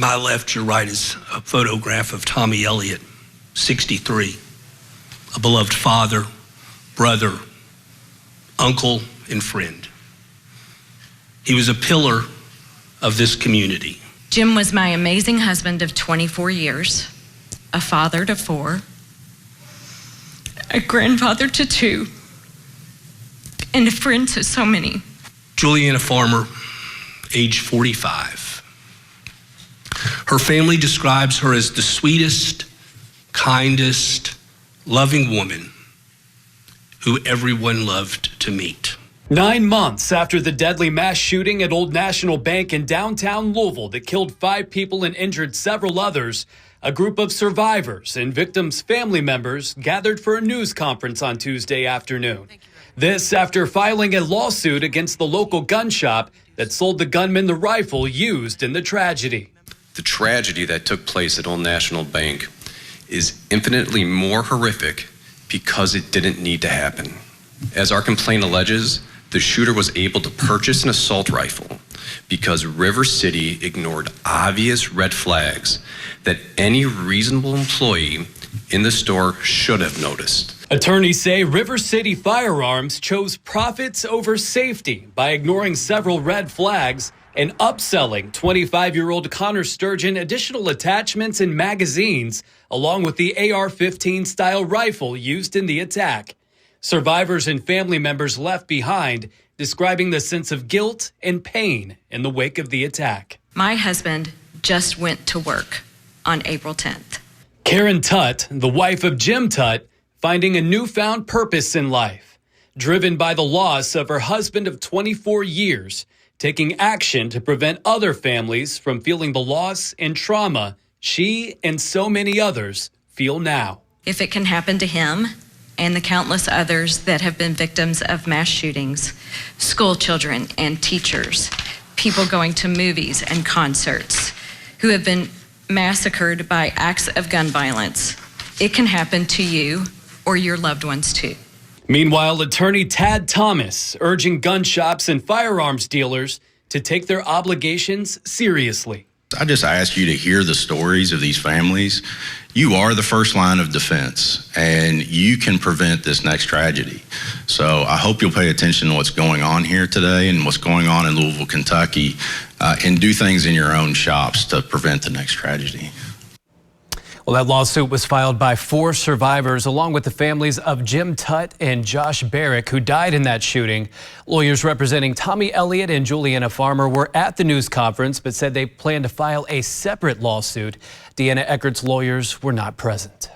my left, to your right is a photograph of Tommy Elliott, 63, a beloved father, brother, uncle, and friend. He was a pillar of this community. Jim was my amazing husband of 24 years, a father to 4, a grandfather to 2, and a friend to so many. Juliana Farmer, age 45. Her family describes her as the sweetest, kindest, loving woman who everyone loved to meet. 9 months after the deadly mass shooting at Old National Bank in downtown Louisville that killed 5 people and injured several others, a group of survivors and victims' family members gathered for a news conference on Tuesday afternoon. This after filing a lawsuit against the local gun shop that sold the gunman the rifle used in the tragedy. The tragedy that took place at Old National Bank is infinitely more horrific because it didn't need to happen. As our complaint alleges, the shooter was able to purchase an assault rifle because River City ignored obvious red flags that any reasonable employee in the store should have noticed. Attorneys say River City Firearms chose profits over safety by ignoring several red flags and upselling 25-year-old Connor Sturgeon additional attachments and magazines, along with the AR-15 style rifle used in the attack. Survivors and family members left behind, describing the sense of guilt and pain in the wake of the attack. My husband just went to work on April 10th. Karen Tutt, the wife of Jim Tutt, finding a newfound purpose in life, driven by the loss of her husband of 24 years, taking action to prevent other families from feeling the loss and trauma she and so many others feel now. If it can happen to him and the countless others that have been victims of mass shootings, school children and teachers, people going to movies and concerts who have been massacred by acts of gun violence, it can happen to you or your loved ones too. Meanwhile, attorney Tad Thomas urging gun shops and firearms dealers to take their obligations seriously. I just ask you to hear the stories of these families. You are the first line of defense, and you can prevent this next tragedy. So I hope you'll pay attention to what's going on here today and what's going on in Louisville, Kentucky, and do things in your own shops to prevent the next tragedy. Well, that lawsuit was filed by 4 survivors, along with the families of Jim Tutt and Josh Barrick, who died in that shooting. Lawyers representing Tommy Elliott and Juliana Farmer were at the news conference, but said they plan to file a separate lawsuit. Deanna Eckert's lawyers were not present.